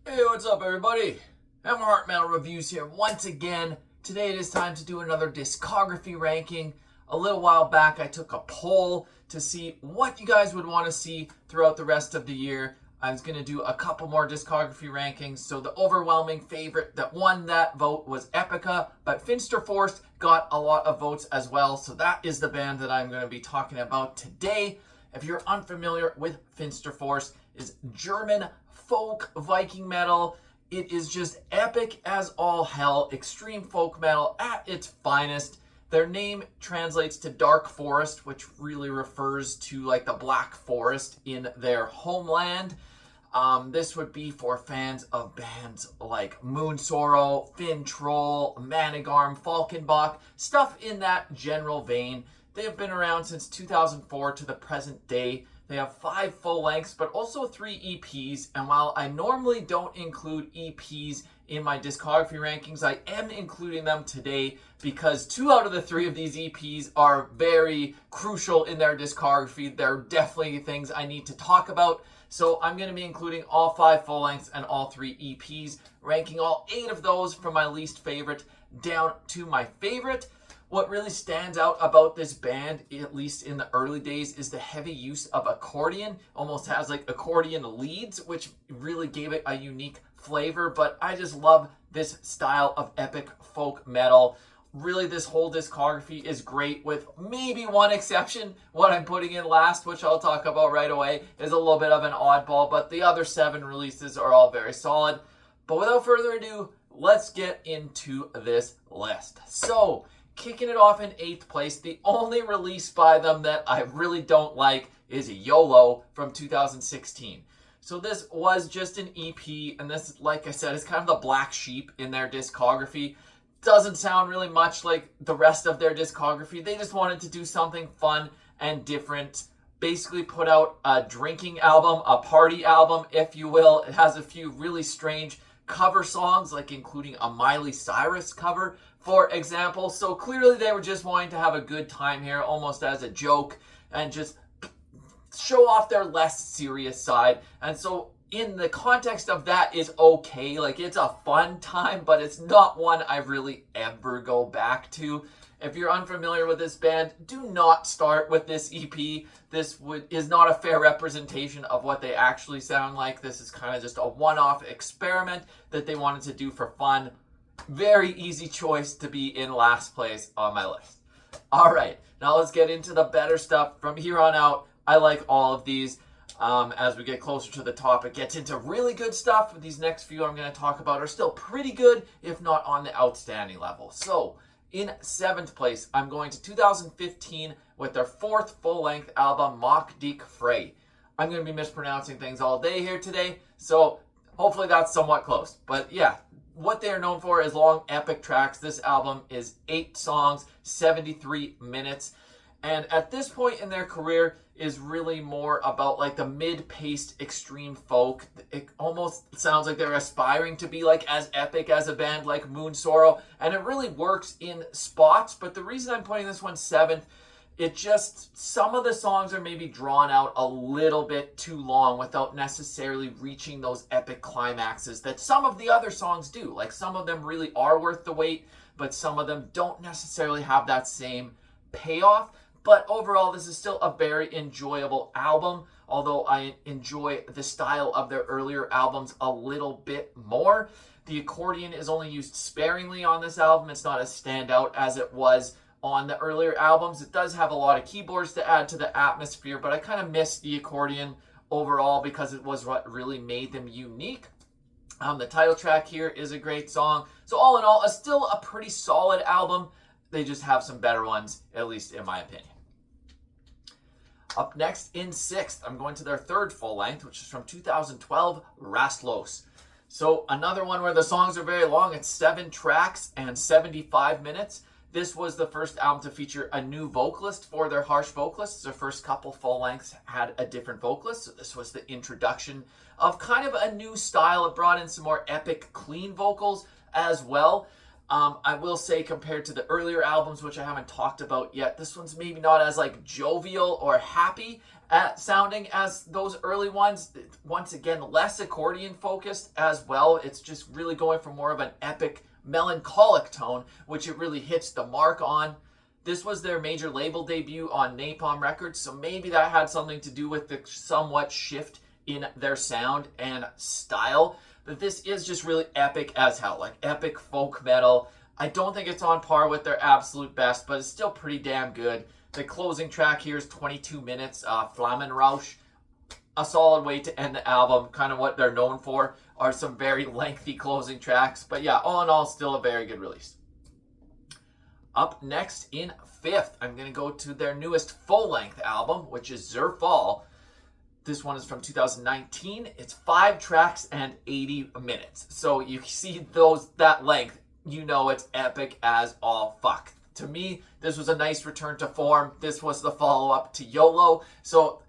Hey, what's up, everybody? I'm Heart Metal Reviews here once again. Today it is time to do another discography ranking. A little while back, I took a poll to see what you guys would want to see throughout the rest of the year. I was going to do a couple more discography rankings, so the overwhelming favorite that won that vote was Epica, but Finsterforst got a lot of votes as well, so that is the band that I'm going to be talking about today. If you're unfamiliar with Finsterforst, is German folk Viking metal. It is just epic as all hell, extreme folk metal at its finest. Their name translates to dark forest, which really refers to like the black forest in their homeland. This would be for fans of bands like Moonsorrow, Finn Troll, Manigarm, Falkenbach, stuff in that general vein. They have been around since 2004 to the present day. They have 5 full lengths, but also 3 EPs. And while I normally don't include EPs in my discography rankings, I am including them today because 2 out of the 3 of these EPs are very crucial in their discography. They're definitely things I need to talk about. So I'm going to be including all 5 full lengths and all 3 EPs, ranking all 8 of those from my least favorite down to my favorite. What really stands out about this band, at least in the early days, is the heavy use of accordion. Almost has like accordion leads, which really gave it a unique flavor. But I just love this style of epic folk metal. Really, this whole discography is great with maybe one exception. What I'm putting in last, which I'll talk about right away, is a little bit of an oddball. But the other 7 releases are all very solid. But without further ado, let's get into this list. So, kicking it off in 8th place, the only release by them that I really don't like is YOLO from 2016. So this was just an EP, and this, like I said, is kind of the black sheep in their discography. Doesn't sound really much like the rest of their discography. They just wanted to do something fun and different. Basically put out a drinking album, a party album, if you will. It has a few really strange cover songs, like including a Miley Cyrus cover, for example. So clearly they were just wanting to have a good time here, almost as a joke, and just show off their less serious side. And so in the context of that is okay. Like, it's a fun time, but it's not one I really ever go back to. If you're unfamiliar with this band, do not start with this EP. This is not a fair representation of what they actually sound like. This is kind of just a one-off experiment that they wanted to do for fun. Very easy choice to be in last place on my list. All right, now let's get into the better stuff. From here on out, I like all of these. As we get closer to the top, it gets into really good stuff. These next few I'm going to talk about are still pretty good, if not on the outstanding level. So, in 7th place, I'm going to 2015 with their 4th full-length album, Mock Dick Frey. I'm going to be mispronouncing things all day here today, so hopefully that's somewhat close. But yeah, what they are known for is long, epic tracks. This album is 8 songs, 73 minutes. And at this point in their career is really more about like the mid-paced extreme folk. It almost sounds like they're aspiring to be like as epic as a band like Moonsorrow. And it really works in spots. But the reason I'm putting this one 7th, it just, some of the songs are maybe drawn out a little bit too long without necessarily reaching those epic climaxes that some of the other songs do. Like, some of them really are worth the wait, but some of them don't necessarily have that same payoff. But overall, this is still a very enjoyable album, although I enjoy the style of their earlier albums a little bit more. The accordion is only used sparingly on this album. It's not as standout as it was on the earlier albums. It does have a lot of keyboards to add to the atmosphere, but I kind of miss the accordion overall because it was what really made them unique. The title track here is a great song. So all in all, still a pretty solid album. They just have some better ones, at least in my opinion. Up next, in 6th, I'm going to their 3rd full length, which is from 2012, Rastlos. So another one where the songs are very long. It's 7 tracks and 75 minutes. This was the first album to feature a new vocalist for their harsh vocalists. Their first couple full lengths had a different vocalist. So this was the introduction of kind of a new style. It brought in some more epic, clean vocals as well. I will say compared to the earlier albums, which I haven't talked about yet, this one's maybe not as like jovial or happy at sounding as those early ones. Once again, less accordion focused as well. It's just really going for more of an epic, melancholic tone, which it really hits the mark on. This was their major label debut on Napalm Records, so maybe that had something to do with the somewhat shift in their sound and style. But this is just really epic as hell, like epic folk metal. I don't think it's on par with their absolute best, but it's still pretty damn good. The closing track here is 22 minutes, Flammenrausch. A solid way to end the album. Kind of what they're known for are some very lengthy closing tracks. But yeah, all in all, still a very good release. Up next in fifth, I'm going to go to their newest full-length album, which is Zerfall. This one is from 2019. It's 5 tracks and 80 minutes. So you see that length, you know it's epic as all fuck. To me, this was a nice return to form. This was the follow-up to YOLO. So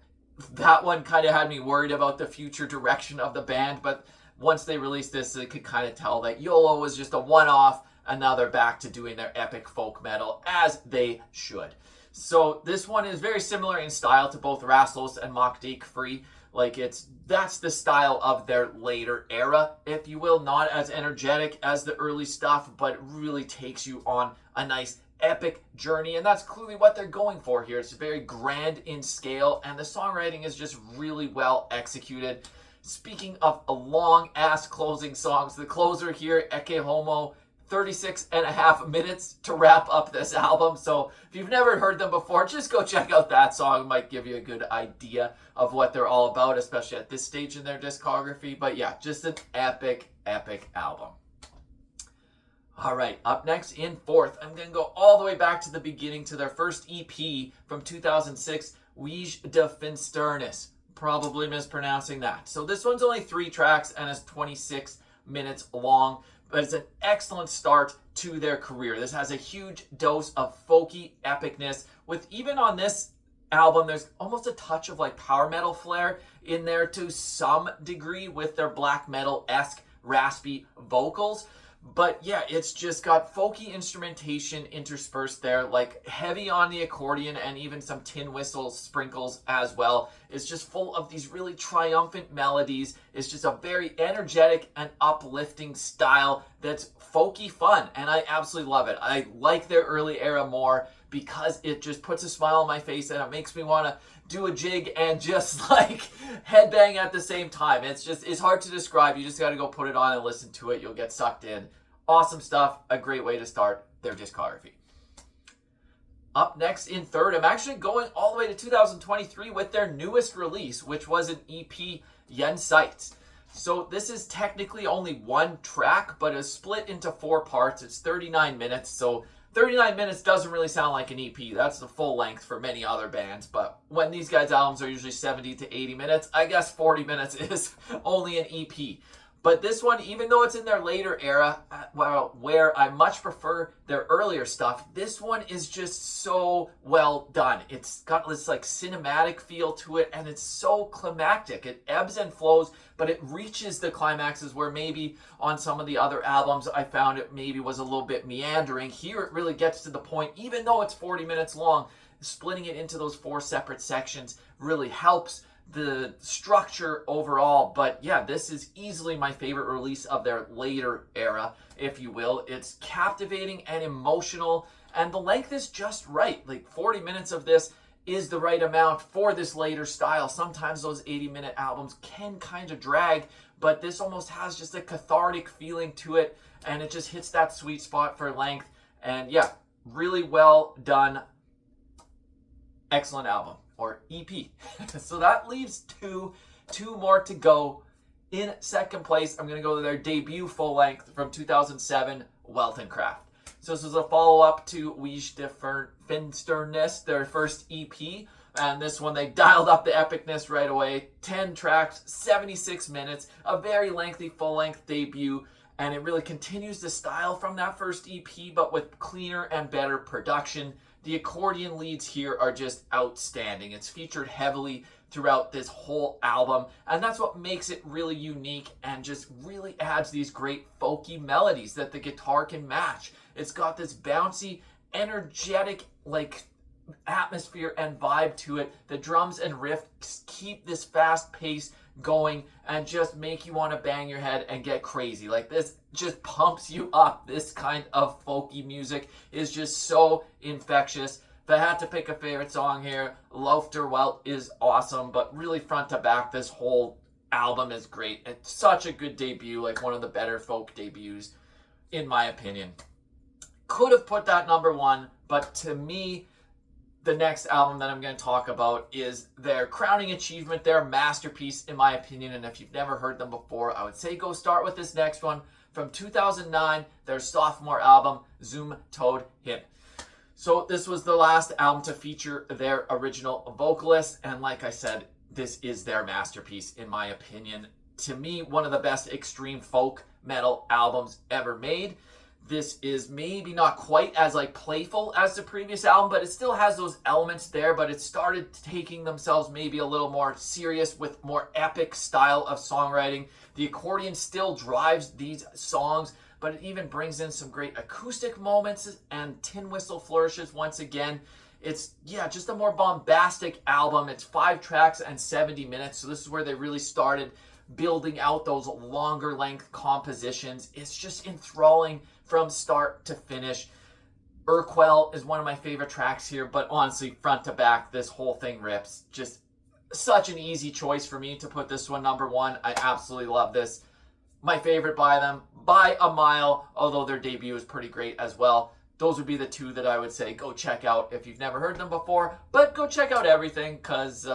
that one kind of had me worried about the future direction of the band. But once they released this, they could kind of tell that YOLO was just a one-off. And now they're back to doing their epic folk metal as they should. So this one is very similar in style to both Rastlos and Mock Dake Free. Like that's the style of their later era, if you will. Not as energetic as the early stuff, but it really takes you on a nice epic journey. And that's clearly what they're going for here. It's very grand in scale, and the songwriting is just really well executed. Speaking of long ass closing songs, the closer here, Ecce Homo, 36.5 minutes to wrap up this album. So if you've never heard them before, just go check out that song. It might give you a good idea of what they're all about, especially at this stage in their discography. But yeah, just an epic, epic album. All right, up next in fourth, I'm going to go all the way back to the beginning to their first EP from 2006, Weege de Finsternis. Probably mispronouncing that. So this one's only 3 tracks and is 26 minutes long. But it's an excellent start to their career. This has a huge dose of folky epicness. With even on this album, there's almost a touch of like power metal flair in there to some degree with their black metal-esque raspy vocals. But yeah, it's just got folky instrumentation interspersed there, like heavy on the accordion and even some tin whistle sprinkles as well. It's just full of these really triumphant melodies. It's just a very energetic and uplifting style that's folky fun, and I absolutely love it. I like their early era more because it just puts a smile on my face and it makes me want to do a jig and just like headbang at the same time. It's hard to describe. You just got to go put it on and listen to it. You'll get sucked in. Awesome stuff. A great way to start their discography. Up next in third, I'm actually going all the way to 2023 with their newest release, which was an EP, Jenseits. So this is technically only 1 track, but it's split into 4 parts. It's 39 minutes, so 39 minutes doesn't really sound like an EP. That's the full length for many other bands. But when these guys' albums are usually 70 to 80 minutes, I guess 40 minutes is only an EP. But this one, even though it's in their later era, where I much prefer their earlier stuff, this one is just so well done. It's got this like cinematic feel to it, and it's so climactic. It ebbs and flows, but it reaches the climaxes where maybe on some of the other albums I found it maybe was a little bit meandering. Here it really gets to the point, even though it's 40 minutes long. Splitting it into those 4 separate sections really helps the structure overall. But yeah, this is easily my favorite release of their later era, if you will. It's captivating and emotional, and the length is just right. Like 40 minutes of this is the right amount for this later style. Sometimes those 80-minute albums can kind of drag, but this almost has just a cathartic feeling to it, and it just hits that sweet spot for length. And yeah, really well done. Excellent album. Or EP. So that leaves two more to go. In second place, I'm going to go to their debut full length from 2007, Weltencraft. So this was a follow-up to Weege de Finsternis, their first EP. And this one, they dialed up the epicness right away. 10 tracks, 76 minutes, a very lengthy full-length debut. And it really continues the style from that first EP, but with cleaner and better production. The accordion leads here are just outstanding. It's featured heavily throughout this whole album, and that's what makes it really unique and just really adds these great folky melodies that the guitar can match. It's got this bouncy, energetic, like, atmosphere and vibe to it. The drums and riffs keep this fast pace going and just make you want to bang your head and get crazy. Like, this just pumps you up. This kind of folky music is just so infectious. If I had to pick a favorite song here, Lauf der Welt is awesome, but really front to back, this whole album is great. It's such a good debut, like one of the better folk debuts, in my opinion. Could have put that number one, but to me, the next album that I'm going to talk about is their crowning achievement, their masterpiece, in my opinion. And if you've never heard them before, I would say go start with this next one from 2009, their sophomore album, Zum Tod hin. So this was the last album to feature their original vocalist, and like I said, this is their masterpiece, in my opinion. To me, one of the best extreme folk metal albums ever made. This is maybe not quite as like playful as the previous album, but it still has those elements there, but it started taking themselves maybe a little more serious with more epic style of songwriting. The accordion still drives these songs, but it even brings in some great acoustic moments and tin whistle flourishes once again. It's, yeah, just a more bombastic album. It's 5 tracks and 70 minutes, so this is where they really started building out those longer length compositions. It's just enthralling from start to finish. Urquell is one of my favorite tracks here, but honestly, front to back, this whole thing rips. Just such an easy choice for me to put this one number one. I absolutely love this. My favorite by them by a mile, although their debut is pretty great as well. Those would be the two that I would say go check out if you've never heard them before, but go check out everything, because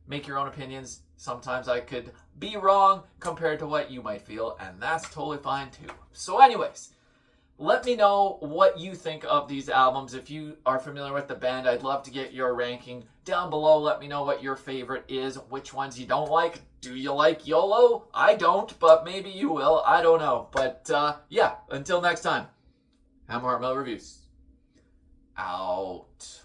make your own opinions. Sometimes I could be wrong compared to what you might feel, and that's totally fine too. So anyways, let me know what you think of these albums. If you are familiar with the band, I'd love to get your ranking down below. Let me know what your favorite is, which ones you don't like. Do you like YOLO? I don't, but maybe you will. I don't know. But yeah, until next time, Hammer Heart Metal Reviews. Out.